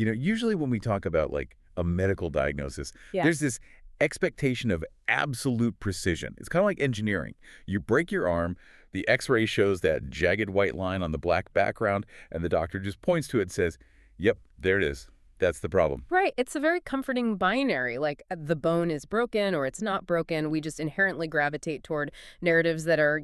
Usually when we talk about like a medical diagnosis, Yeah. there's this expectation of absolute precision. It's kind of like engineering. You break your arm, the x-ray shows that jagged white line on the black background, and the doctor just points to it and says, yep, there it is. That's the problem. Right. It's a very comforting binary, like the bone is broken or it's not broken. We just inherently gravitate toward narratives that are,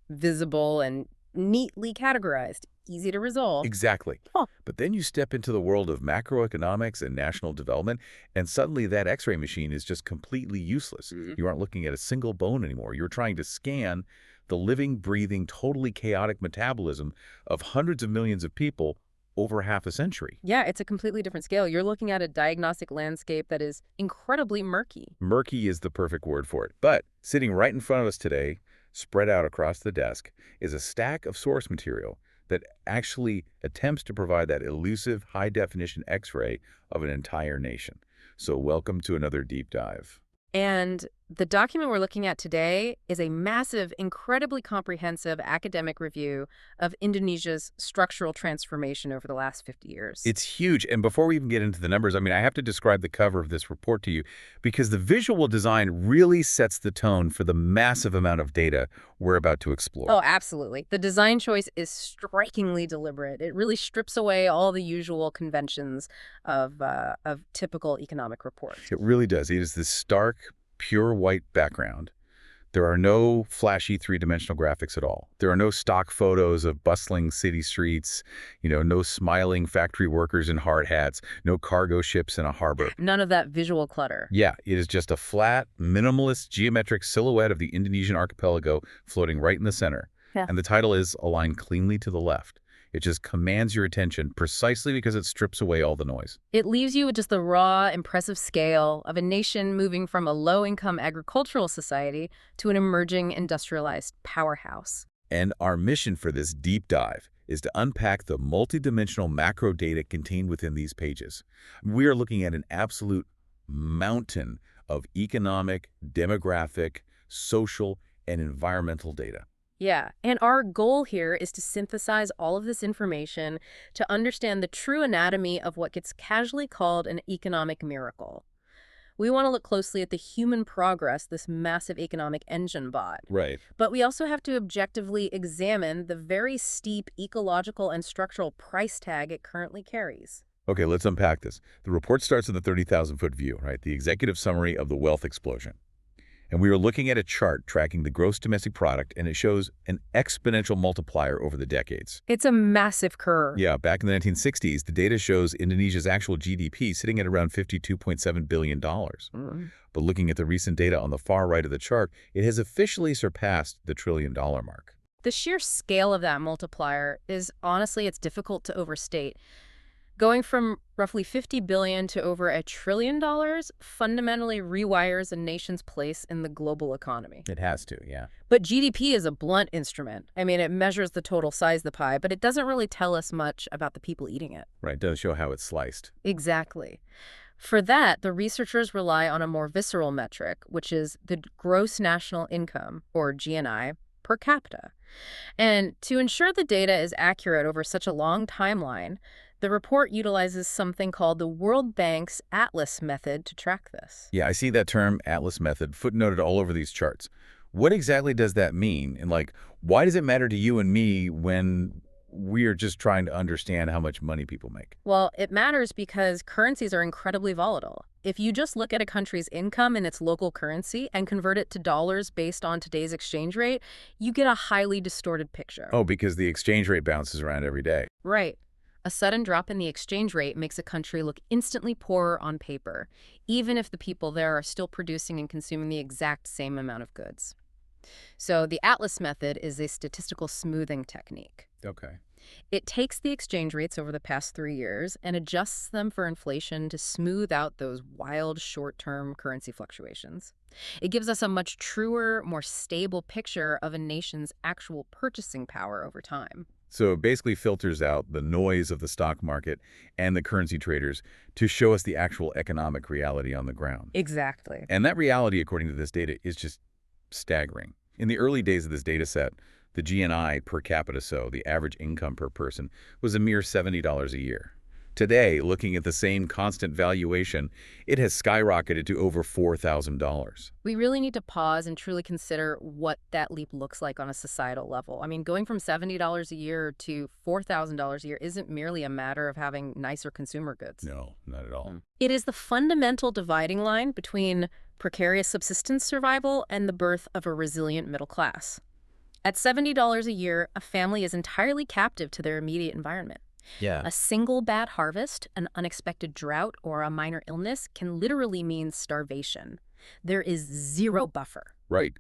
visible and neatly categorized, easy to resolve. Exactly. Huh. But then you step into the world of macroeconomics and national development, and suddenly that x-ray machine is just completely useless. Mhm. You aren't looking at a single bone anymore. You're trying to scan the living, breathing, totally chaotic metabolism of hundreds of millions of people over half a century. Yeah, it's a completely different scale. You're looking at a diagnostic landscape that is incredibly murky. Murky is the perfect word for it. But sitting right in front of us today, spread out across the desk, is a stack of source material that actually attempts to provide that elusive, high-definition X-ray of an entire nation. So welcome to another deep dive. And the document we're looking at today is a massive, incredibly comprehensive academic review of Indonesia's structural transformation over the last 50 years. It's huge. And before we even get into the numbers, I have to describe the cover of this report to you because the visual design really sets the tone for the massive amount of data we're about to explore. Oh, absolutely. The design choice is strikingly deliberate. It really strips away all the usual conventions of typical economic reports. It really does. It is this stark, pure white background. There are no flashy three-dimensional graphics at all. There are no stock photos of bustling city streets, no smiling factory workers in hard hats, no cargo ships in a harbor. None of that visual clutter. Yeah, it is just a flat, minimalist, geometric silhouette of the Indonesian archipelago floating right in the center. Yeah. And the title is aligned cleanly to the left. It just commands your attention precisely because it strips away all the noise. It leaves you with just the raw, impressive scale of a nation moving from a low-income agricultural society to an emerging industrialized powerhouse. And our mission for this deep dive is to unpack the multidimensional macro data contained within these pages. We are looking at an absolute mountain of economic, demographic, social, and environmental data. Yeah, and our goal here is to synthesize all of this information to understand the true anatomy of what gets casually called an economic miracle. We want to look closely at the human progress this massive economic engine bought. Right. But we also have to objectively examine the very steep ecological and structural price tag it currently carries. Okay, let's unpack this. The report starts with the 30,000-foot view, right? The executive summary of the wealth explosion. And we are looking at a chart tracking the gross domestic product, and it shows an exponential multiplier over the decades. It's a massive curve. Yeah, back in the 1960s, the data shows Indonesia's actual GDP sitting at around $52.7 billion. But looking at the recent data on the far right of the chart, it has officially surpassed the $1 trillion mark. The sheer scale of that multiplier is, honestly, it's difficult to overstate. Going from roughly $50 billion to over $1 trillion fundamentally rewires a nation's place in the global economy. It has to, yeah. But GDP is a blunt instrument. It measures the total size of the pie, but it doesn't really tell us much about the people eating it. Right, it does show how it's sliced. Exactly. For that, the researchers rely on a more visceral metric, which is the gross national income, or GNI, per capita. And to ensure the data is accurate over such a long timeline, the report utilizes something called the World Bank's Atlas method to track this. Yeah, I see that term, Atlas method, footnoted all over these charts. What exactly does that mean? And why does it matter to you and me when we are just trying to understand how much money people make? Well, it matters because currencies are incredibly volatile. If you just look at a country's income in its local currency and convert it to dollars based on today's exchange rate, you get a highly distorted picture. Oh, because the exchange rate bounces around every day. Right. A sudden drop in the exchange rate makes a country look instantly poorer on paper, even if the people there are still producing and consuming the exact same amount of goods. So the Atlas method is a statistical smoothing technique. Okay. It takes the exchange rates over the past 3 years and adjusts them for inflation to smooth out those wild short-term currency fluctuations. It gives us a much truer, more stable picture of a nation's actual purchasing power over time. So it basically filters out the noise of the stock market and the currency traders to show us the actual economic reality on the ground. Exactly. And that reality, according to this data, is just staggering. In the early days of this data set, the GNI per capita, so the average income per person, was a mere $70 a year. Today, looking at the same constant valuation, it has skyrocketed to over $4,000. We really need to pause and truly consider what that leap looks like on a societal level. I mean, going from $70 a year to $4,000 a year isn't merely a matter of having nicer consumer goods. No, not at all. It is the fundamental dividing line between precarious subsistence survival and the birth of a resilient middle class. At $70 a year, a family is entirely captive to their immediate environment. Yeah. A single bad harvest, an unexpected drought, or a minor illness can literally mean starvation. There is zero buffer. Right.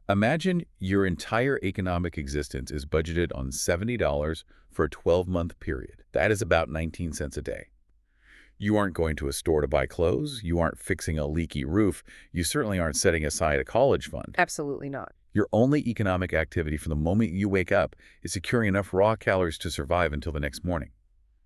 Imagine your entire economic existence is budgeted on $70 for a 12-month period. That is about 19 cents a day. You aren't going to a store to buy clothes. You aren't fixing a leaky roof. You certainly aren't setting aside a college fund. Absolutely not. Your only economic activity from the moment you wake up is securing enough raw calories to survive until the next morning.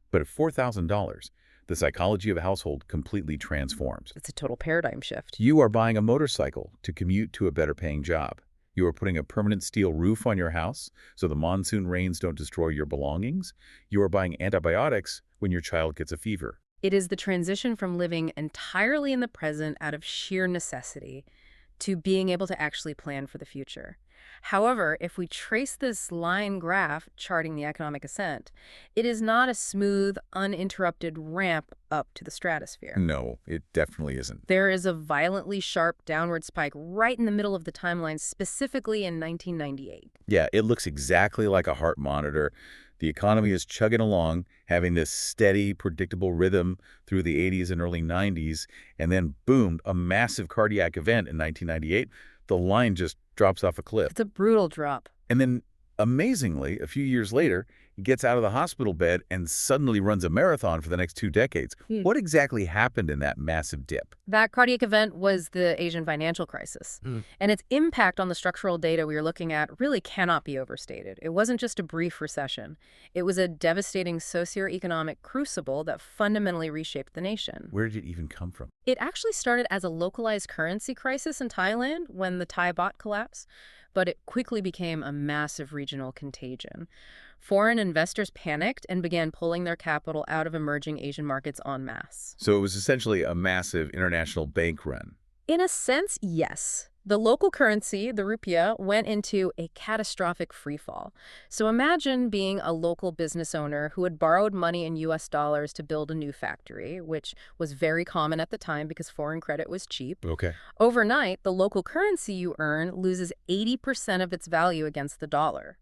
But at $4,000, the psychology of a household completely transforms. It's a total paradigm shift. You are buying a motorcycle to commute to a better-paying job. You are putting a permanent steel roof on your house so the monsoon rains don't destroy your belongings. You are buying antibiotics when your child gets a fever. It is the transition from living entirely in the present out of sheer necessity to being able to actually plan for the future. However, if we trace this line graph charting the economic ascent, it is not a smooth, uninterrupted ramp up to the stratosphere. No, it definitely isn't. There is a violently sharp downward spike right in the middle of the timeline, specifically in 1998. Yeah, it looks exactly like a heart monitor. The economy is chugging along, having this steady, predictable rhythm through the 80s and early 90s, and then, boom, a massive cardiac event in 1998. The line just drops off a cliff. It's a brutal drop. And then, amazingly, a few years later, he gets out of the hospital bed and suddenly runs a marathon for the next 2 decades. What exactly happened in that massive dip? That cardiac event was the Asian financial crisis. And its impact on the structural data we are looking at really cannot be overstated. It wasn't just a brief recession. It was a devastating socioeconomic crucible that fundamentally reshaped the nation. Where did it even come from? It actually started as a localized currency crisis in Thailand when the Thai baht collapsed, but it quickly became a massive regional contagion. Foreign investors panicked and began pulling their capital out of emerging Asian markets en masse. So it was essentially a massive international bank run. In a sense, yes. The local currency, the rupiah, went into a catastrophic freefall. So imagine being a local business owner who had borrowed money in US dollars to build a new factory, which was very common at the time because foreign credit was cheap. Okay. Overnight, the local currency you earn loses 80% of its value against the dollar.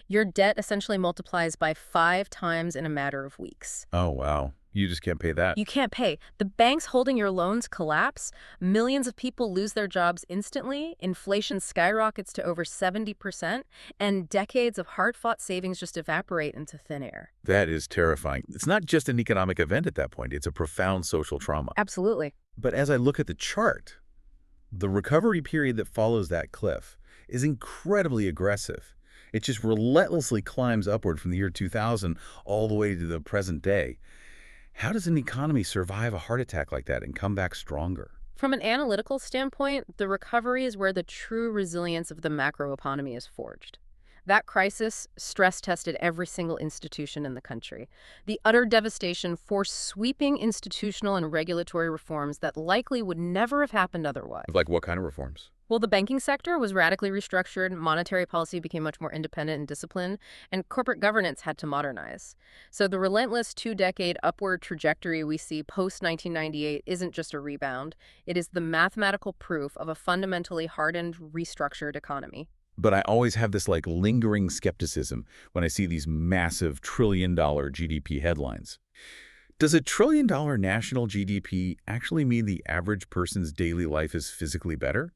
Your debt essentially multiplies by 5 times in a matter of weeks. Oh, wow. You just can't pay that. You can't pay. The banks holding your loans collapse. Millions of people lose their jobs instantly. Inflation skyrockets to over 70%. And decades of hard-fought savings just evaporate into thin air. That is terrifying. It's not just an economic event at that point. It's a profound social trauma. Absolutely. But as I look at the chart, the recovery period that follows that cliff is incredibly aggressive. It just relentlessly climbs upward from the year 2000 all the way to the present day. How does an economy survive a heart attack like that and come back stronger? From an analytical standpoint, the recovery is where the true resilience of the macroeconomy is forged. That crisis stress-tested every single institution in the country. The utter devastation forced sweeping institutional and regulatory reforms that likely would never have happened otherwise. Like what kind of reforms? Well, the banking sector was radically restructured, monetary policy became much more independent and disciplined, and corporate governance had to modernize. So the relentless 2-decade upward trajectory we see post-1998 isn't just a rebound. It is the mathematical proof of a fundamentally hardened, restructured economy. But I always have this lingering skepticism when I see these massive trillion-dollar GDP headlines. Does a trillion-dollar national GDP actually mean the average person's daily life is physically better?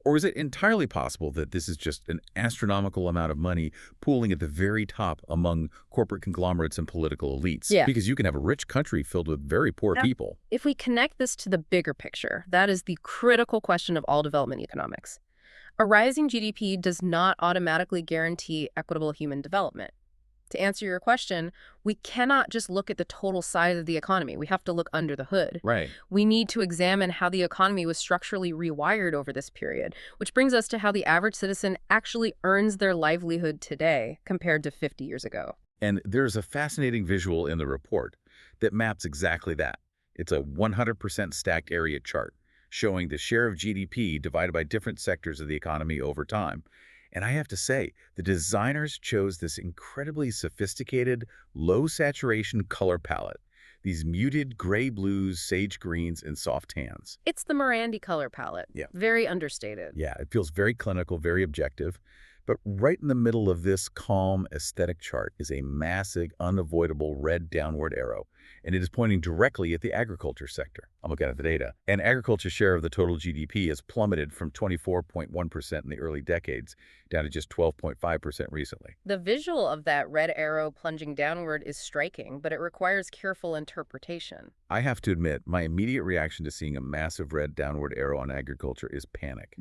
Or is it entirely possible that this is just an astronomical amount of money pooling at the very top among corporate conglomerates and political elites? Yeah. Because you can have a rich country filled with very poor people. If we connect this to the bigger picture, that is the critical question of all development economics. A rising GDP does not automatically guarantee equitable human development. To answer your question, we cannot just look at the total size of the economy. We have to look under the hood. Right. We need to examine how the economy was structurally rewired over this period, which brings us to how the average citizen actually earns their livelihood today compared to 50 years ago. And there's a fascinating visual in the report. that maps exactly that. It's a 100% stacked area chart, showing the share of GDP divided by different sectors of the economy over time. And I have to say, the designers chose this incredibly sophisticated, low-saturation color palette. These muted gray blues, sage greens, and soft tans. It's the Morandi color palette. Yeah. Very understated. Yeah, it feels very clinical, very objective. But right in the middle of this calm aesthetic chart is a massive, unavoidable red downward arrow, and it is pointing directly at the agriculture sector. I'm looking at the data. And agriculture's share of the total GDP has plummeted from 24.1% in the early decades down to just 12.5% recently. The visual of that red arrow plunging downward is striking, but it requires careful interpretation. I have to admit, my immediate reaction to seeing a massive red downward arrow on agriculture is panic.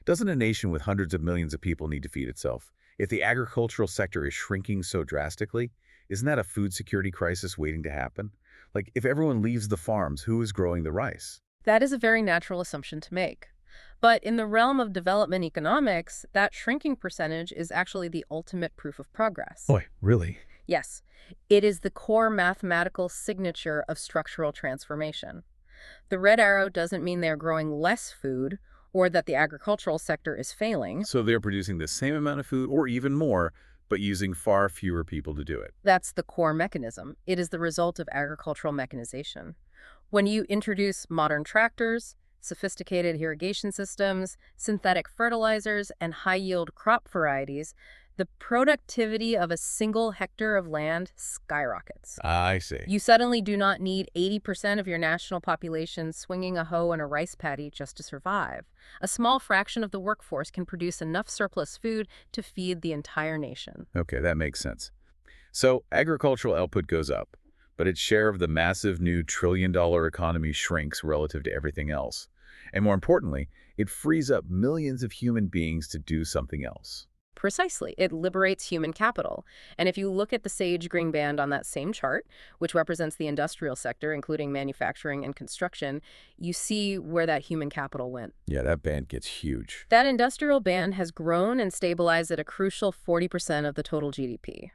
Doesn't a nation with hundreds of millions of people need to feed itself? If the agricultural sector is shrinking so drastically, isn't that a food security crisis waiting to happen? Like, if everyone leaves the farms, who is growing the rice? That is a very natural assumption to make. But in the realm of development economics, that shrinking percentage is actually the ultimate proof of progress. Boy, really? Yes, it is the core mathematical signature of structural transformation. The red arrow doesn't mean they're growing less food or that the agricultural sector is failing. So they're producing the same amount of food, or even more, but using far fewer people to do it. That's the core mechanism. It is the result of agricultural mechanization. When you introduce modern tractors, sophisticated irrigation systems, synthetic fertilizers, and high-yield crop varieties, the productivity of a single hectare of land skyrockets. I see. You suddenly do not need 80% of your national population swinging a hoe and a rice paddy just to survive. A small fraction of the workforce can produce enough surplus food to feed the entire nation. Okay, that makes sense. So agricultural output goes up, but its share of the massive new trillion-dollar economy shrinks relative to everything else. And more importantly, it frees up millions of human beings to do something else. Precisely. It liberates human capital. And if you look at the sage green band on that same chart, which represents the industrial sector, including manufacturing and construction, you see where that human capital went. Yeah, that band gets huge. That industrial band has grown and stabilized at a crucial 40% of the total GDP.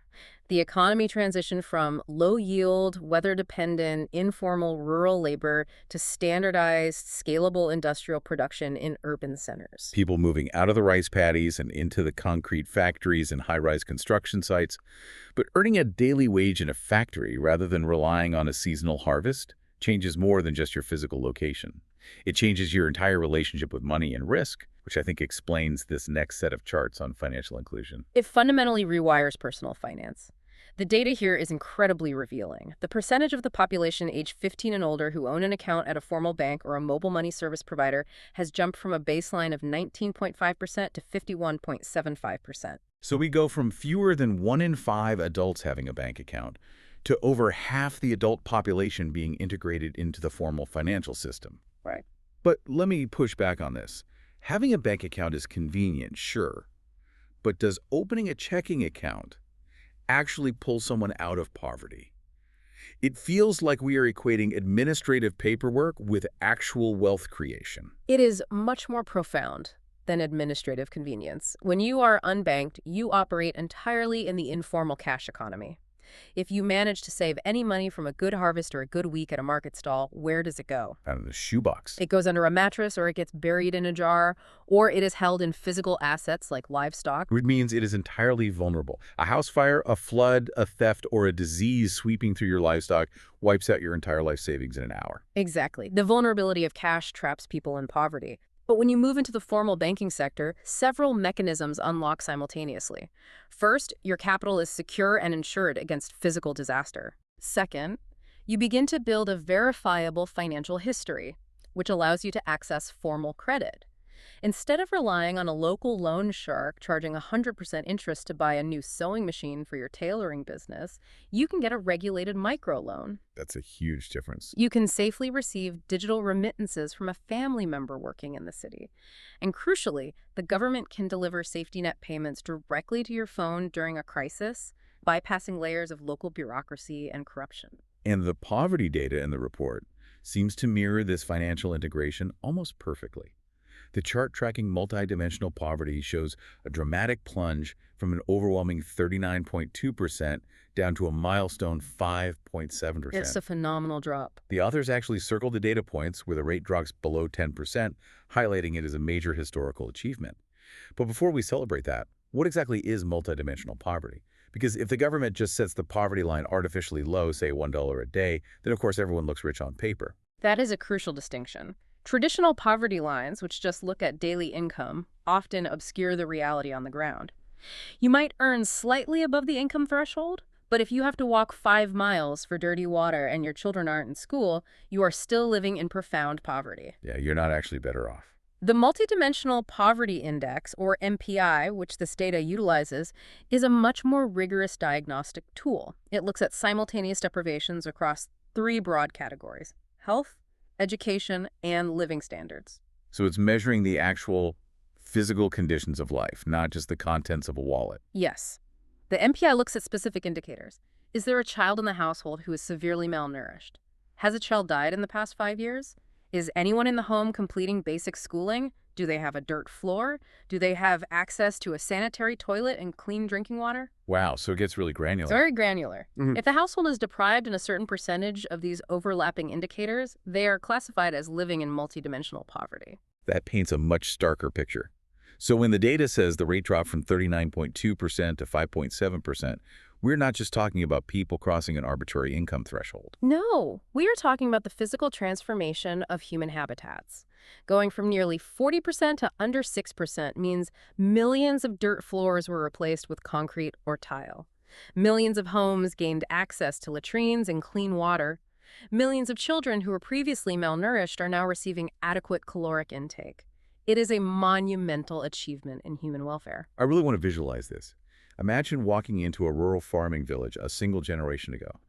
The economy transitioned from low-yield, weather-dependent, informal rural labor to standardized, scalable industrial production in urban centers. People moving out of the rice paddies and into the concrete factories and high-rise construction sites. But earning a daily wage in a factory rather than relying on a seasonal harvest changes more than just your physical location. It changes your entire relationship with money and risk, which I think explains this next set of charts on financial inclusion. It fundamentally rewires personal finance. The data here is incredibly revealing. The percentage of the population aged 15 and older who own an account at a formal bank or a mobile money service provider has jumped from a baseline of 19.5% to 51.75%. So we go from fewer than 1 in 5 adults having a bank account to over half the adult population being integrated into the formal financial system. Right. But let me push back on this. Having a bank account is convenient, sure. But does opening a checking account actually pull someone out of poverty? It feels like we are equating administrative paperwork with actual wealth creation. It is much more profound than administrative convenience. When you are unbanked, you operate entirely in the informal cash economy. If you manage to save any money from a good harvest or a good week at a market stall, where does it go? Out of the shoebox. It goes under a mattress, or it gets buried in a jar, or it is held in physical assets like livestock. Which means it is entirely vulnerable. A house fire, a flood, a theft, or a disease sweeping through your livestock wipes out your entire life savings in an hour. Exactly. The vulnerability of cash traps people in poverty. But when you move into the formal banking sector, several mechanisms unlock simultaneously. First, your capital is secure and insured against physical disaster. Second, you begin to build a verifiable financial history, which allows you to access formal credit. Instead of relying on a local loan shark charging 100% interest to buy a new sewing machine for your tailoring business, you can get a regulated microloan. That's a huge difference. You can safely receive digital remittances from a family member working in the city. And crucially, the government can deliver safety net payments directly to your phone during a crisis, bypassing layers of local bureaucracy and corruption. And the poverty data in the report seems to mirror this financial integration almost perfectly. The chart tracking multidimensional poverty shows a dramatic plunge from an overwhelming 39.2% down to a milestone 5.7%. It's a phenomenal drop. The authors actually circled the data points where the rate drops below 10%, highlighting it as a major historical achievement. But before we celebrate that, what exactly is multidimensional poverty? Because if the government just sets the poverty line artificially low, say $1 a day, then of course everyone looks rich on paper. That is a crucial distinction. Traditional poverty lines, which just look at daily income, often obscure the reality on the ground. You might earn slightly above the income threshold, but if you have to walk 5 miles for dirty water and your children aren't in school, you are still living in profound poverty. Yeah, you're not actually better off. The Multidimensional Poverty Index, or MPI, which this data utilizes, is a much more rigorous diagnostic tool. It looks at simultaneous deprivations across 3 broad categories: health, education, and living standards. So it's measuring the actual physical conditions of life, not just the contents of a wallet. Yes. The MPI looks at specific indicators. Is there a child in the household who is severely malnourished? Has a child died in the past 5 years? Is anyone in the home completing basic schooling? Do they have a dirt floor? Do they have access to a sanitary toilet and clean drinking water? Wow, so it gets really granular. It's very granular. Mhm. If the household is deprived in a certain percentage of these overlapping indicators, they are classified as living in multidimensional poverty. That paints a much starker picture. So when the data says the rate dropped from 39.2% to 5.7%, we're not just talking about people crossing an arbitrary income threshold. No, we are talking about the physical transformation of human habitats. Going from nearly 40% to under 6% means millions of dirt floors were replaced with concrete or tile. Millions of homes gained access to latrines and clean water. Millions of children who were previously malnourished are now receiving adequate caloric intake. It is a monumental achievement in human welfare. I really want to visualize this. Imagine walking into a rural farming village a single generation ago.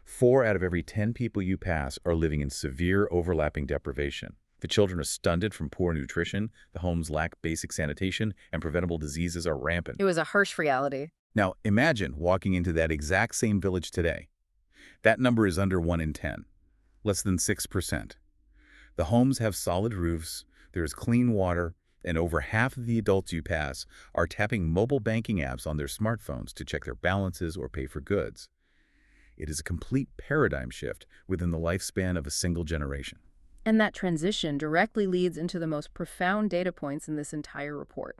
4 out of every 10 people you pass are living in severe overlapping deprivation. The children are stunted from poor nutrition, the homes lack basic sanitation, and preventable diseases are rampant. It was a harsh reality. Now, imagine walking into that exact same village today. That number is under 1 in 10, less than 6%. The homes have solid roofs, there is clean water, and over half of the adults you pass are tapping mobile banking apps on their smartphones to check their balances or pay for goods. It is a complete paradigm shift within the lifespan of a single generation. And that transition directly leads into the most profound data points in this entire report.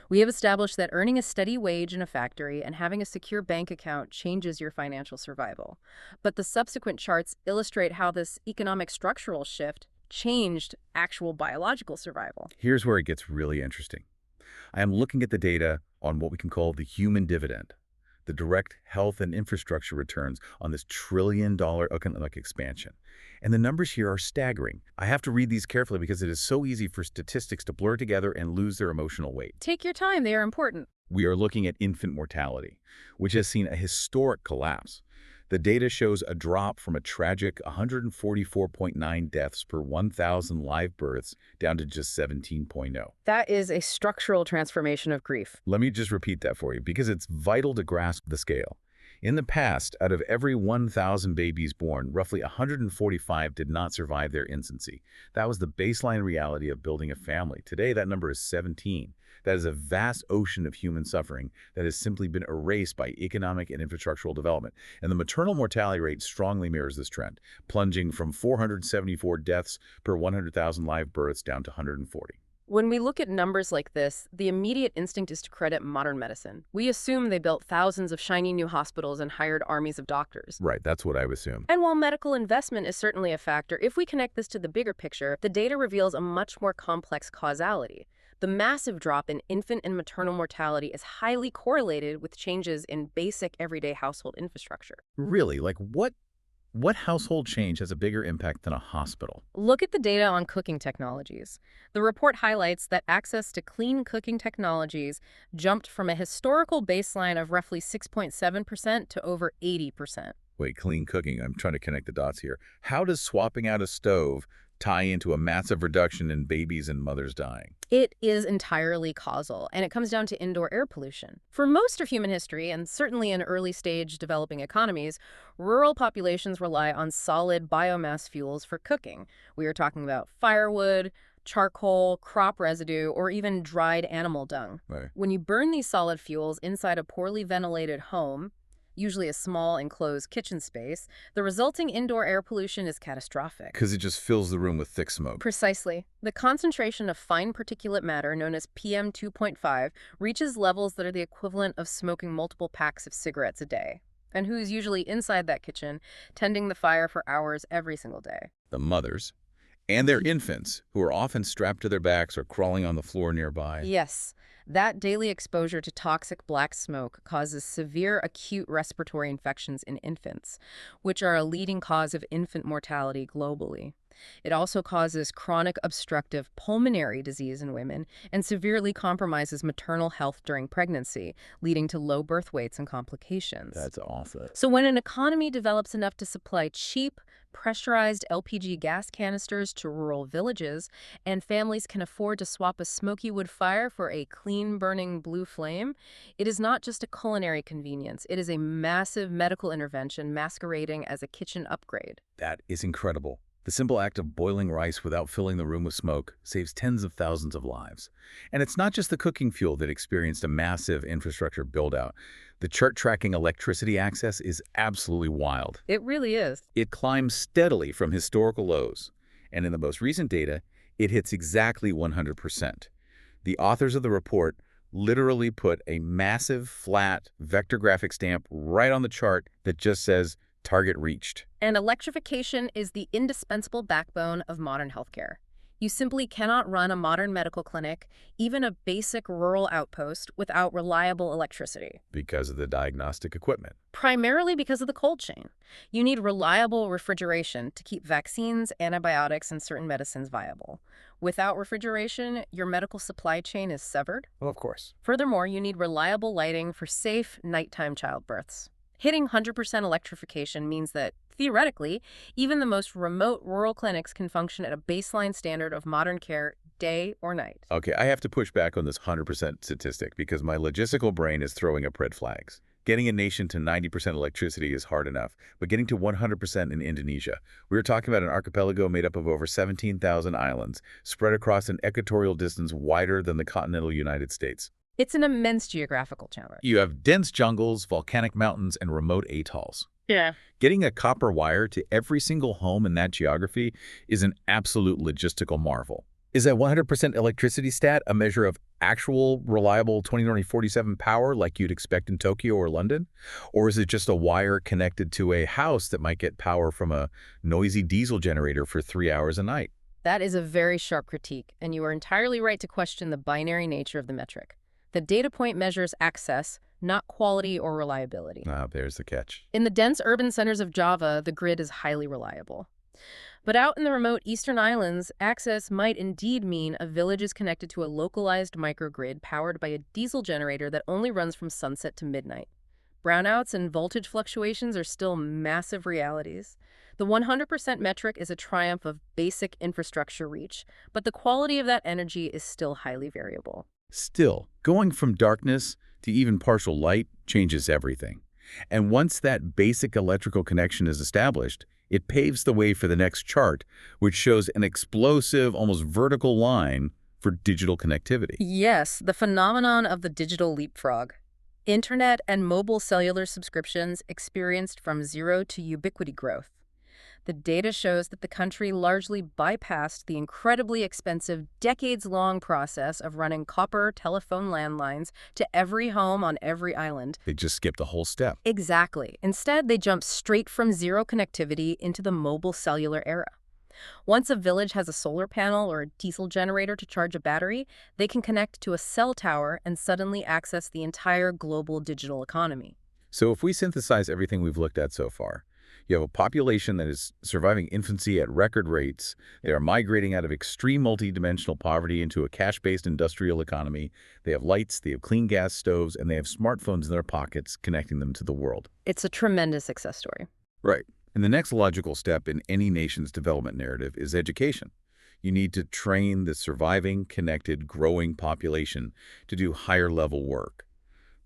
We have established that earning a steady wage in a factory and having a secure bank account changes your financial survival. But the subsequent charts illustrate how this economic structural shift changed actual biological survival. Here's where it gets really interesting. I am looking at the data on what we can call the human dividend, the direct health and infrastructure returns on this trillion-dollar economic expansion. And the numbers here are staggering. I have to read these carefully because it is so easy for statistics to blur together and lose their emotional weight. Take your time, they are important. We are looking at infant mortality, which has seen a historic collapse. The data shows a drop from a tragic 144.9 deaths per 1,000 live births down to just 17.0. That is a structural transformation of grief. Let me just repeat that for you because it's vital to grasp the scale. In the past, out of every 1,000 babies born, roughly 145 did not survive their infancy. That was the baseline reality of building a family. Today, that number is 17. That is a vast ocean of human suffering that has simply been erased by economic and infrastructural development. And the maternal mortality rate strongly mirrors this trend, plunging from 474 deaths per 100,000 live births down to 140. When we look at numbers like this, the immediate instinct is to credit modern medicine. We assume they built thousands of shiny new hospitals and hired armies of doctors. Right, that's what I would assume. And while medical investment is certainly a factor, if we connect this to the bigger picture, the data reveals a much more complex causality. The massive drop in infant and maternal mortality is highly correlated with changes in basic everyday household infrastructure. Really? Like what household change has a bigger impact than a hospital? Look at the data on cooking technologies. The report highlights that access to clean cooking technologies jumped from a historical baseline of roughly 6.7% to over 80%. Wait, clean cooking. I'm trying to connect the dots here. How does swapping out a stove tie into a massive reduction in babies and mothers dying? It is entirely causal, and it comes down to indoor air pollution. For most of human history, and certainly in early-stage developing economies, rural populations rely on solid biomass fuels for cooking. We are talking about firewood, charcoal, crop residue, or even dried animal dung. Right. When you burn these solid fuels inside a poorly ventilated home, usually a small enclosed kitchen space, the resulting indoor air pollution is catastrophic. Because it just fills the room with thick smoke. Precisely. The concentration of fine particulate matter, known as PM 2.5, reaches levels that are the equivalent of smoking multiple packs of cigarettes a day. And who's usually inside that kitchen, tending the fire for hours every single day? The mothers and their infants, who are often strapped to their backs or crawling on the floor nearby. Yes, that daily exposure to toxic black smoke causes severe acute respiratory infections in infants, which are a leading cause of infant mortality globally. It also causes chronic obstructive pulmonary disease in women and severely compromises maternal health during pregnancy, leading to low birth weights and complications. That's awful. So when an economy develops enough to supply cheap, pressurized LPG gas canisters to rural villages, and families can afford to swap a smoky wood fire for a clean-burning blue flame, it is not just a culinary convenience. It is a massive medical intervention masquerading as a kitchen upgrade. That is incredible. The simple act of boiling rice without filling the room with smoke saves tens of thousands of lives. And it's not just the cooking fuel that experienced a massive infrastructure build-out. The chart-tracking electricity access is absolutely wild. It really is. It climbs steadily from historical lows, and in the most recent data, it hits exactly 100%. The authors of the report literally put a massive, flat, vector graphic stamp right on the chart that just says, "Target reached." And electrification is the indispensable backbone of modern healthcare. You simply cannot run a modern medical clinic, even a basic rural outpost, without reliable electricity. Because of the diagnostic equipment. Primarily because of the cold chain. You need reliable refrigeration to keep vaccines, antibiotics, and certain medicines viable. Without refrigeration, your medical supply chain is severed. Well, of course. Furthermore, you need reliable lighting for safe nighttime childbirths. Hitting 100% electrification means that, theoretically, even the most remote rural clinics can function at a baseline standard of modern care day or night. Okay, I have to push back on this 100% statistic because my logistical brain is throwing up red flags. Getting a nation to 90% electricity is hard enough, but getting to 100% in Indonesia, we are talking about an archipelago made up of over 17,000 islands, spread across an equatorial distance wider than the continental United States. It's an immense geographical challenge. You have dense jungles, volcanic mountains, and remote atolls. Yeah. Getting a copper wire to every single home in that geography is an absolute logistical marvel. Is that 100% electricity stat a measure of actual, reliable 2047 power like you'd expect in Tokyo or London? Or is it just a wire connected to a house that might get power from a noisy diesel generator for 3 hours a night? That is a very sharp critique, and you are entirely right to question the binary nature of the metric. The data point measures access, not quality or reliability. There's the catch. In the dense urban centers of Java, the grid is highly reliable. But out in the remote eastern islands, access might indeed mean a village is connected to a localized microgrid powered by a diesel generator that only runs from sunset to midnight. Brownouts and voltage fluctuations are still massive realities. The 100% metric is a triumph of basic infrastructure reach, but the quality of that energy is still highly variable. Still, going from darkness to even partial light changes everything. And once that basic electrical connection is established, it paves the way for the next chart, which shows an explosive, almost vertical line for digital connectivity. Yes, the phenomenon of the digital leapfrog. Internet and mobile cellular subscriptions experienced from zero to ubiquity growth. The data shows that the country largely bypassed the incredibly expensive, decades-long process of running copper telephone landlines to every home on every island. They just skipped a whole step. Exactly. Instead, they jumped straight from zero connectivity into the mobile cellular era. Once a village has a solar panel or a diesel generator to charge a battery, they can connect to a cell tower and suddenly access the entire global digital economy. So if we synthesize everything we've looked at so far, you have a population that is surviving infancy at record rates. They are migrating out of extreme multidimensional poverty into a cash-based industrial economy. They have lights, they have clean gas stoves, and they have smartphones in their pockets connecting them to the world. It's a tremendous success story. Right. And the next logical step in any nation's development narrative is education. You need to train the surviving, connected, growing population to do higher-level work.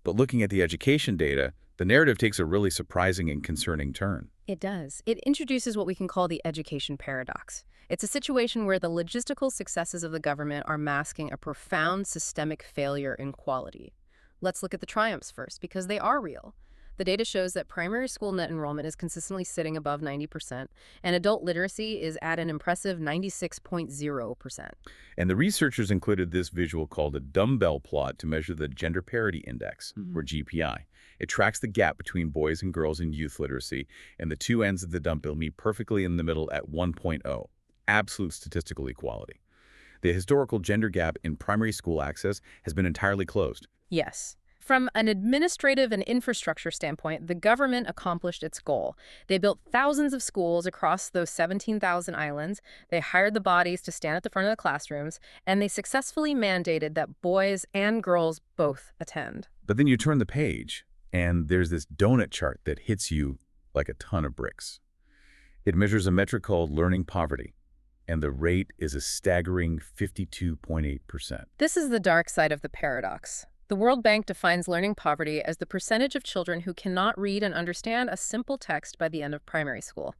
But looking at the education data, the narrative takes a really surprising and concerning turn. It does. It introduces what we can call the education paradox. It's a situation where the logistical successes of the government are masking a profound systemic failure in quality. Let's look at the triumphs first, because they are real. The data shows that primary school net enrollment is consistently sitting above 90%, and adult literacy is at an impressive 96.0%. And the researchers included this visual called a dumbbell plot to measure the Gender Parity Index, or GPI. It tracks the gap between boys and girls in youth literacy, and the two ends of the dumbbell meet perfectly in the middle at 1.0, absolute statistical equality. The historical gender gap in primary school access has been entirely closed. Yes. From an administrative and infrastructure standpoint, the government accomplished its goal. They built thousands of schools across those 17,000 islands. They hired the bodies to stand at the front of the classrooms, and they successfully mandated that boys and girls both attend. But then you turn the page, and there's this donut chart that hits you like a ton of bricks. It measures a metric called learning poverty, and the rate is a staggering 52.8%. This is the dark side of the paradox. The World Bank defines learning poverty as the percentage of children who cannot read and understand a simple text by the end of primary school,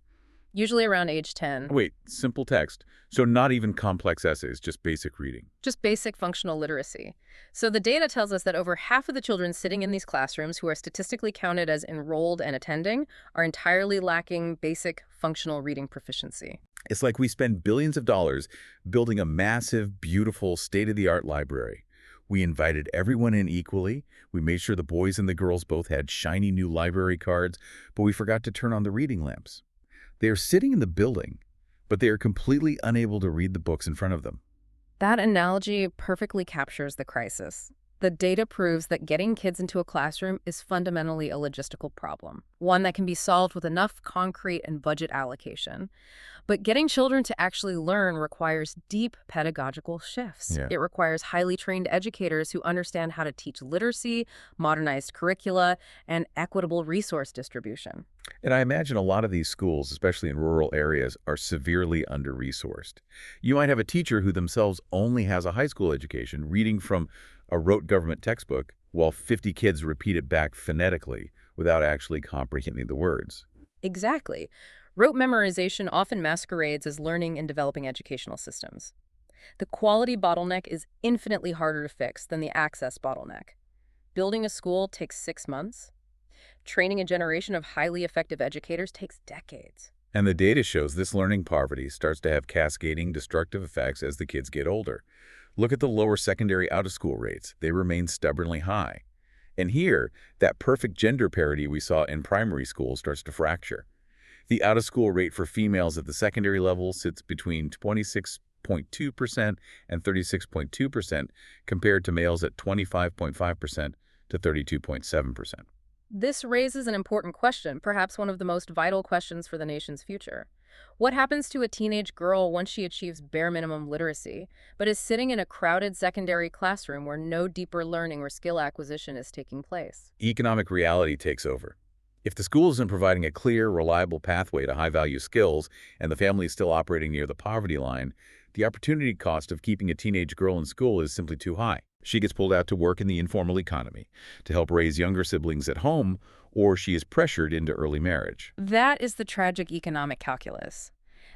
usually around age 10. Wait, simple text. So not even complex essays, just basic reading. Just basic functional literacy. So the data tells us that over half of the children sitting in these classrooms who are statistically counted as enrolled and attending are entirely lacking basic functional reading proficiency. It's like we spend billions of dollars building a massive, beautiful, state-of-the-art library. We invited everyone in equally. We made sure the boys and the girls both had shiny new library cards, but we forgot to turn on the reading lamps. They are sitting in the building, but they are completely unable to read the books in front of them. That analogy perfectly captures the crisis. The data proves that getting kids into a classroom is fundamentally a logistical problem, one that can be solved with enough concrete and budget allocation. But getting children to actually learn requires deep pedagogical shifts. Yeah. It requires highly trained educators who understand how to teach literacy, modernized curricula, and equitable resource distribution. And I imagine a lot of these schools, especially in rural areas, are severely under-resourced. You might have a teacher who themselves only has a high school education reading from a rote government textbook while 50 kids repeat it back phonetically without actually comprehending the words. Exactly. Rote memorization often masquerades as learning in developing educational systems. The quality bottleneck is infinitely harder to fix than the access bottleneck. Building a school takes 6 months. Training a generation of highly effective educators takes decades. And the data shows this learning poverty starts to have cascading destructive effects as the kids get older. Look at the lower secondary out-of-school rates. They remain stubbornly high. And here, that perfect gender parity we saw in primary school starts to fracture. The out-of-school rate for females at the secondary level sits between 26.2% and 36.2% compared to males at 25.5% to 32.7%. This raises an important question, perhaps one of the most vital questions for the nation's future. What happens to a teenage girl once she achieves bare minimum literacy, but is sitting in a crowded secondary classroom where no deeper learning or skill acquisition is taking place? Economic reality takes over. If the school isn't providing a clear, reliable pathway to high-value skills and the family is still operating near the poverty line, the opportunity cost of keeping a teenage girl in school is simply too high. She gets pulled out to work in the informal economy to help raise younger siblings at home, or she is pressured into early marriage. That is the tragic economic calculus.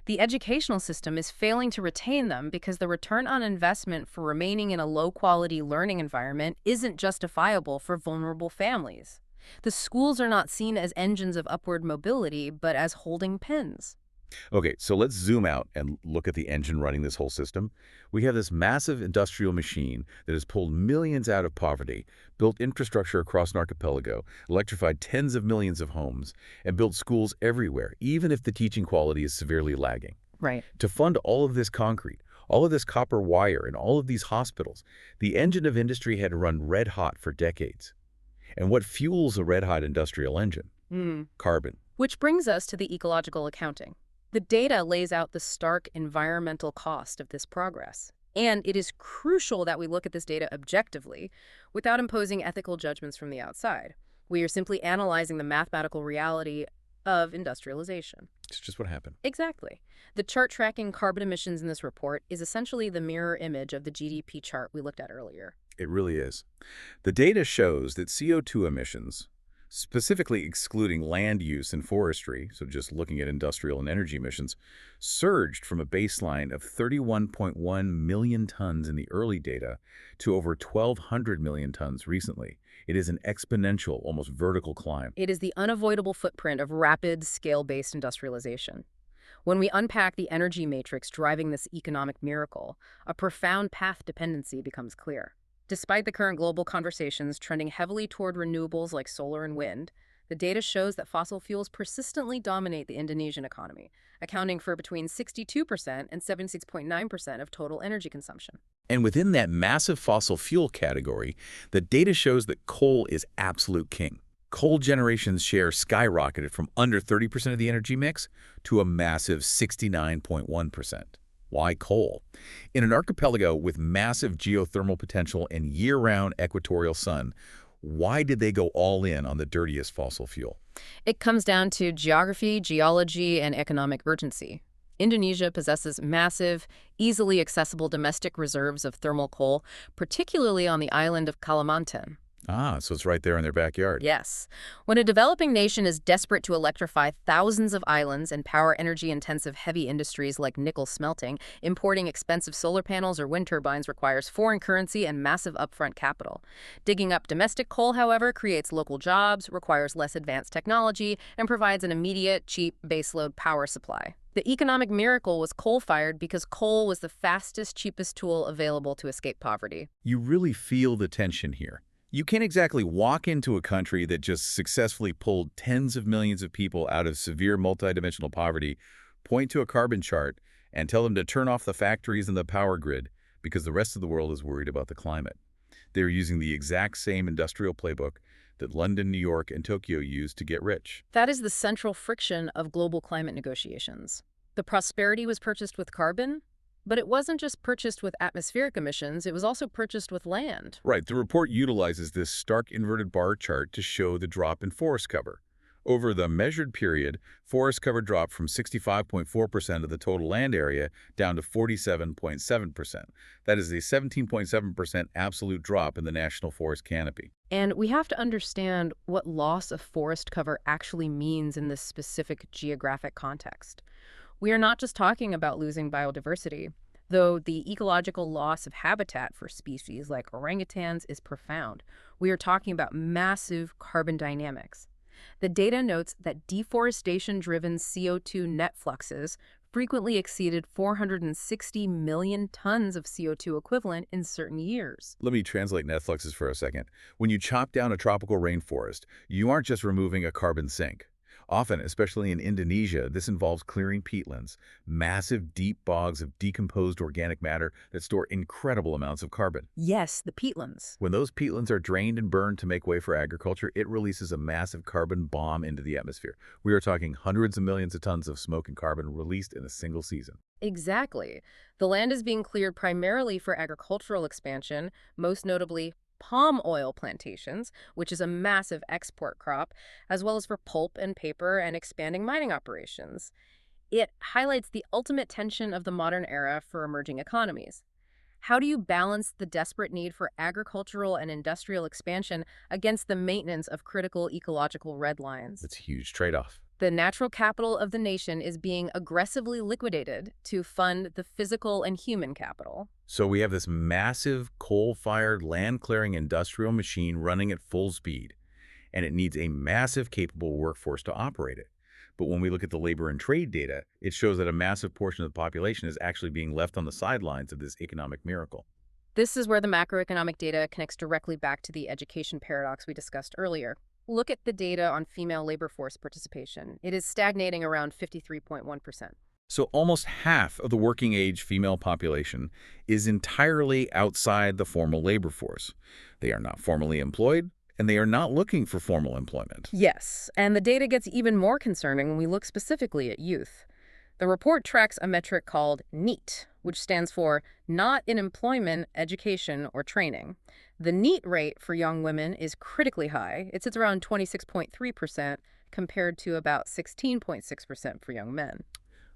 The educational system is failing to retain them because the return on investment for remaining in a low-quality learning environment isn't justifiable for vulnerable families. The schools are not seen as engines of upward mobility, but as holding pins. Okay, so let's zoom out and look at the engine running this whole system. We have this massive industrial machine that has pulled millions out of poverty, built infrastructure across an archipelago, electrified tens of millions of homes, and built schools everywhere, even if the teaching quality is severely lagging. Right. To fund all of this concrete, all of this copper wire, and all of these hospitals, the engine of industry had run red hot for decades. And what fuels a red-hot industrial engine? Carbon. Which brings us to the ecological accounting. The data lays out the stark environmental cost of this progress. And it is crucial that we look at this data objectively without imposing ethical judgments from the outside. We are simply analyzing the mathematical reality of industrialization. It's just what happened. Exactly. The chart tracking carbon emissions in this report is essentially the mirror image of the GDP chart we looked at earlier. It really is. The data shows that CO2 emissions, specifically excluding land use and forestry, so just looking at industrial and energy emissions, surged from a baseline of 31.1 million tons in the early data to over 1,200 million tons recently. It is an exponential, almost vertical climb. It is the unavoidable footprint of rapid, scale-based industrialization. When we unpack the energy matrix driving this economic miracle, a profound path dependency becomes clear. Despite the current global conversations trending heavily toward renewables like solar and wind, the data shows that fossil fuels persistently dominate the Indonesian economy, accounting for between 62% and 76.9% of total energy consumption. And within that massive fossil fuel category, the data shows that coal is absolute king. Coal generation's share skyrocketed from under 30% of the energy mix to a massive 69.1%. Why coal? In an archipelago with massive geothermal potential and year-round equatorial sun, why did they go all in on the dirtiest fossil fuel? It comes down to geography, geology, and economic urgency. Indonesia possesses massive, easily accessible domestic reserves of thermal coal, particularly on the island of Kalimantan. Ah, so it's right there in their backyard. Yes. When a developing nation is desperate to electrify thousands of islands and power energy-intensive heavy industries like nickel smelting, importing expensive solar panels or wind turbines requires foreign currency and massive upfront capital. Digging up domestic coal, however, creates local jobs, requires less advanced technology, and provides an immediate, cheap baseload power supply. The economic miracle was coal-fired because coal was the fastest, cheapest tool available to escape poverty. You really feel the tension here. You can't exactly walk into a country that just successfully pulled tens of millions of people out of severe multidimensional poverty, point to a carbon chart, and tell them to turn off the factories and the power grid because the rest of the world is worried about the climate. They're using the exact same industrial playbook that London, New York, and Tokyo used to get rich. That is the central friction of global climate negotiations. The prosperity was purchased with carbon, but it wasn't just purchased with atmospheric emissions, it was also purchased with land. Right, the report utilizes this stark inverted bar chart to show the drop in forest cover. Over the measured period, forest cover dropped from 65.4% of the total land area down to 47.7%. That is a 17.7% absolute drop in the national forest canopy. And we have to understand what loss of forest cover actually means in this specific geographic context. We are not just talking about losing biodiversity, though the ecological loss of habitat for species like orangutans is profound. We are talking about massive carbon dynamics. The data notes that deforestation-driven CO2 net fluxes frequently exceeded 460 million tons of CO2 equivalent in certain years. Let me translate net fluxes for a second. When you chop down a tropical rainforest, you aren't just removing a carbon sink. Often, especially in Indonesia, this involves clearing peatlands, massive deep bogs of decomposed organic matter that store incredible amounts of carbon. Yes, the peatlands. When those peatlands are drained and burned to make way for agriculture, it releases a massive carbon bomb into the atmosphere. We are talking hundreds of millions of tons of smoke and carbon released in a single season. Exactly. The land is being cleared primarily for agricultural expansion, most notably palm oil plantations, which is a massive export crop, as well as for pulp and paper and expanding mining operations. It highlights the ultimate tension of the modern era for emerging economies. How do you balance the desperate need for agricultural and industrial expansion against the maintenance of critical ecological red lines? It's a huge trade-off. The natural capital of the nation is being aggressively liquidated to fund the physical and human capital. So we have this massive coal-fired land-clearing industrial machine running at full speed, and it needs a massive capable workforce to operate it. But when we look at the labor and trade data, it shows that a massive portion of the population is actually being left on the sidelines of this economic miracle. This is where the macroeconomic data connects directly back to the education paradox we discussed earlier. Look at the data on female labor force participation. It is stagnating around 53.1%. So almost half of the working-age female population is entirely outside the formal labor force. They are not formally employed, and they are not looking for formal employment. Yes, and the data gets even more concerning when we look specifically at youth. The report tracks a metric called NEET, which stands for Not in Employment, Education, or Training. The NEET rate for young women is critically high. It sits around 26.3% compared to about 16.6% for young men.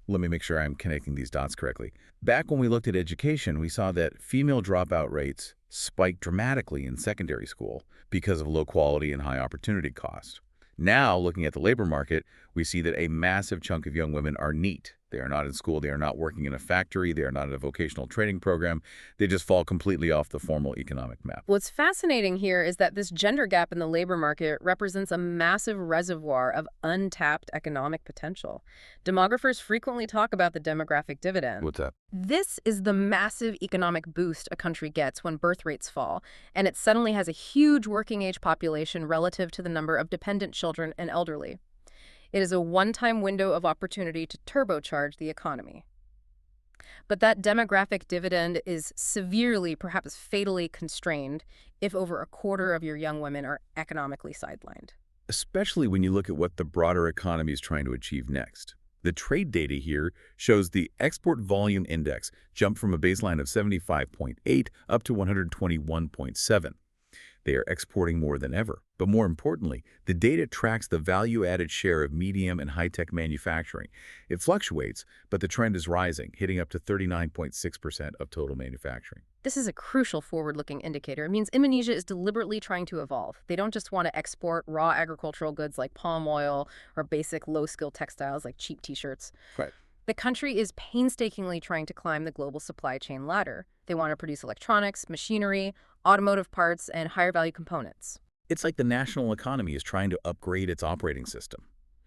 Let me make sure I'm connecting these dots correctly. Back when we looked at education, we saw that female dropout rates spiked dramatically in secondary school because of low quality and high opportunity cost. Now, looking at the labor market, we see that a massive chunk of young women are neat. They are not in school, they are not working in a factory, they are not in a vocational training program. They just fall completely off the formal economic map. What's fascinating here is that this gender gap in the labor market represents a massive reservoir of untapped economic potential. Demographers frequently talk about the demographic dividend. What's that? This is the massive economic boost a country gets when birth rates fall, and it suddenly has a huge working age population relative to the number of dependent children and elderly. It is a one-time window of opportunity to turbocharge the economy. But that demographic dividend is severely, perhaps fatally constrained if over a quarter of your young women are economically sidelined. Especially when you look at what the broader economy is trying to achieve next. The trade data here shows the export volume index jumped from a baseline of 75.8 up to 121.7. They are exporting more than ever. But more importantly, the data tracks the value-added share of medium and high-tech manufacturing. It fluctuates, but the trend is rising, hitting up to 39.6% of total manufacturing. This is a crucial forward-looking indicator. It means Indonesia is deliberately trying to evolve. They don't just want to export raw agricultural goods like palm oil or basic low-skill textiles like cheap t-shirts. Right. The country is painstakingly trying to climb the global supply chain ladder. They want to produce electronics, machinery, automotive parts, and higher-value components. It's like the national economy is trying to upgrade its operating system.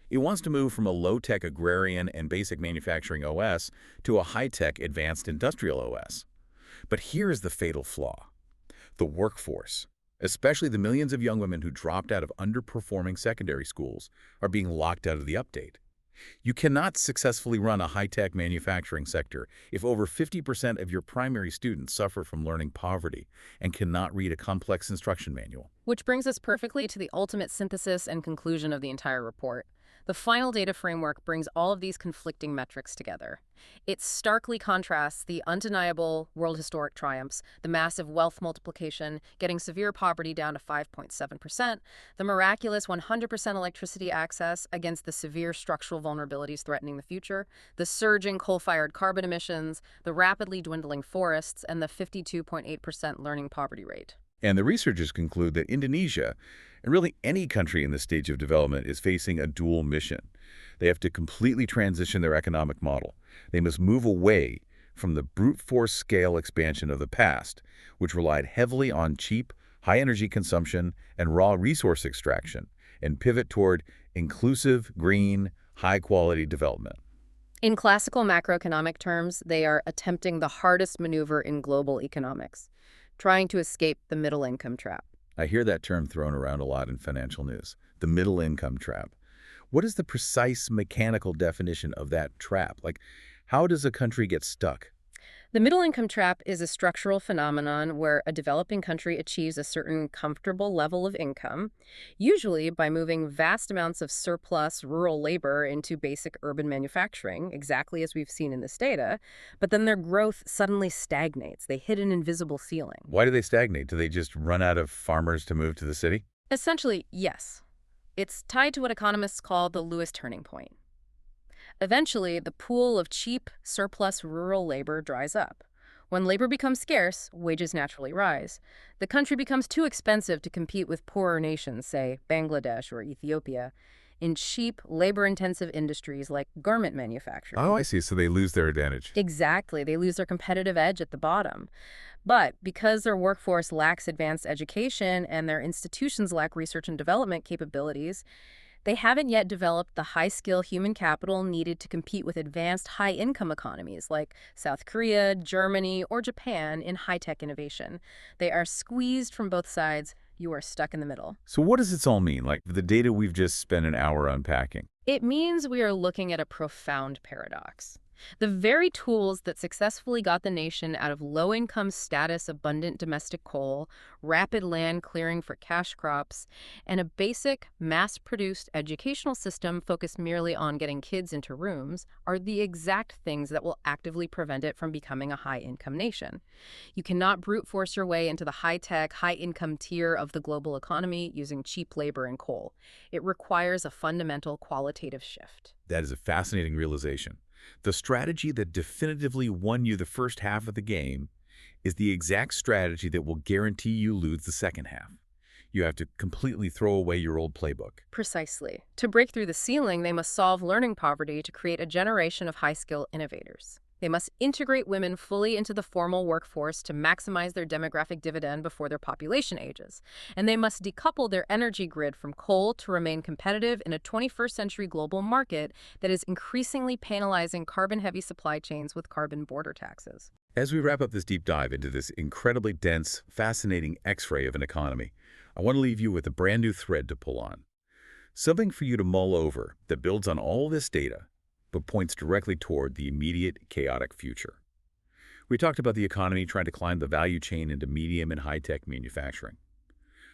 It wants to move from a low-tech agrarian and basic manufacturing OS to a high-tech advanced industrial OS. But here's the fatal flaw. The workforce, especially the millions of young women who dropped out of underperforming secondary schools, are being locked out of the update. You cannot successfully run a high-tech manufacturing sector if over 50% of your primary students suffer from learning poverty and cannot read a complex instruction manual. Which brings us perfectly to the ultimate synthesis and conclusion of the entire report. The final data framework brings all of these conflicting metrics together. It starkly contrasts the undeniable world historic triumphs, the massive wealth multiplication, getting severe poverty down to 5.7%, the miraculous 100% electricity access against the severe structural vulnerabilities threatening the future, the surging coal-fired carbon emissions, the rapidly dwindling forests, and the 52.8% learning poverty rate. And the researchers conclude that Indonesia, and really any country in this stage of development, is facing a dual mission. They have to completely transition their economic model. They must move away from the brute force scale expansion of the past, which relied heavily on cheap, high-energy consumption and raw resource extraction, and pivot toward inclusive, green, high-quality development. In classical macroeconomic terms, they are attempting the hardest maneuver in global economics, trying to escape the middle income trap. I hear that term thrown around a lot in financial news, the middle income trap. What is the precise mechanical definition of that trap? Like, how does a country get stuck? The middle income trap is a structural phenomenon where a developing country achieves a certain comfortable level of income, usually by moving vast amounts of surplus rural labor into basic urban manufacturing, exactly as we've seen in this data, but then their growth suddenly stagnates. They hit an invisible ceiling. Why do they stagnate? Do they just run out of farmers to move to the city? Essentially, yes. It's tied to what economists call the Lewis turning point. Eventually, the pool of cheap, surplus rural labor dries up. When labor becomes scarce, wages naturally rise. The country becomes too expensive to compete with poorer nations, say Bangladesh or Ethiopia, in cheap, labor-intensive industries like garment manufacturing. Oh, I see. So they lose their advantage. Exactly. They lose their competitive edge at the bottom. But because their workforce lacks advanced education and their institutions lack research and development capabilities, they haven't yet developed the high-skill human capital needed to compete with advanced high-income economies like South Korea, Germany, or Japan in high-tech innovation. They are squeezed from both sides. You are stuck in the middle. So what does this all mean, like the data we've just spent an hour unpacking? It means we are looking at a profound paradox. The very tools that successfully got the nation out of low-income status abundant domestic coal, rapid land clearing for cash crops, and a basic, mass-produced educational system focused merely on getting kids into rooms are the exact things that will actively prevent it from becoming a high-income nation. You cannot brute force your way into the high-tech, high-income tier of the global economy using cheap labor and coal. It requires a fundamental qualitative shift. That is a fascinating realization. The strategy that definitively won you the first half of the game is the exact strategy that will guarantee you lose the second half. You have to completely throw away your old playbook. Precisely. To break through the ceiling, they must solve learning poverty to create a generation of high-skill innovators. They must integrate women fully into the formal workforce to maximize their demographic dividend before their population ages. And they must decouple their energy grid from coal to remain competitive in a 21st century global market that is increasingly penalizing carbon-heavy supply chains with carbon border taxes. As we wrap up this deep dive into this incredibly dense, fascinating X-ray of an economy, I want to leave you with a brand new thread to pull on. Something for you to mull over that builds on all this data, but points directly toward the immediate, chaotic future. We talked about the economy trying to climb the value chain into medium and high-tech manufacturing.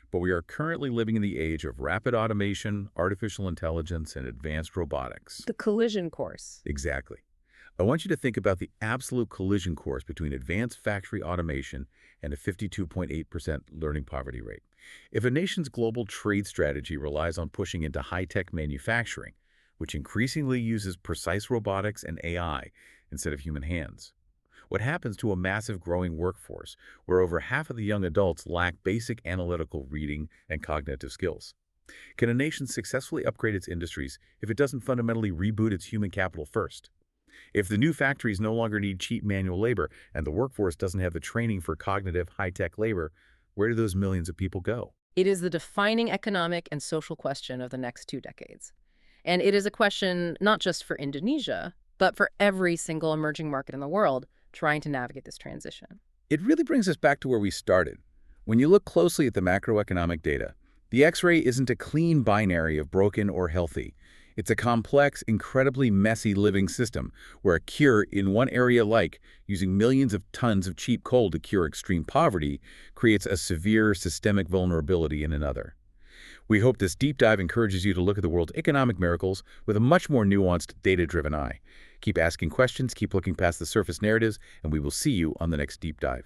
But we are currently living in the age of rapid automation, artificial intelligence, and advanced robotics. The collision course. Exactly. I want you to think about the absolute collision course between advanced factory automation and a 52.8% learning poverty rate. If a nation's global trade strategy relies on pushing into high-tech manufacturing, which increasingly uses precise robotics and AI instead of human hands, what happens to a massive growing workforce where over half of the young adults lack basic analytical reading and cognitive skills? Can a nation successfully upgrade its industries if it doesn't fundamentally reboot its human capital first? If the new factories no longer need cheap manual labor and the workforce doesn't have the training for cognitive high-tech labor, where do those millions of people go? It is the defining economic and social question of the next 2 decades. And it is a question not just for Indonesia, but for every single emerging market in the world trying to navigate this transition. It really brings us back to where we started. When you look closely at the macroeconomic data, the X-ray isn't a clean binary of broken or healthy. It's a complex, incredibly messy living system where a cure in one area, like using millions of tons of cheap coal to cure extreme poverty, creates a severe systemic vulnerability in another. We hope this deep dive encourages you to look at the world's economic miracles with a much more nuanced, data-driven eye. Keep asking questions, keep looking past the surface narratives, and we will see you on the next deep dive.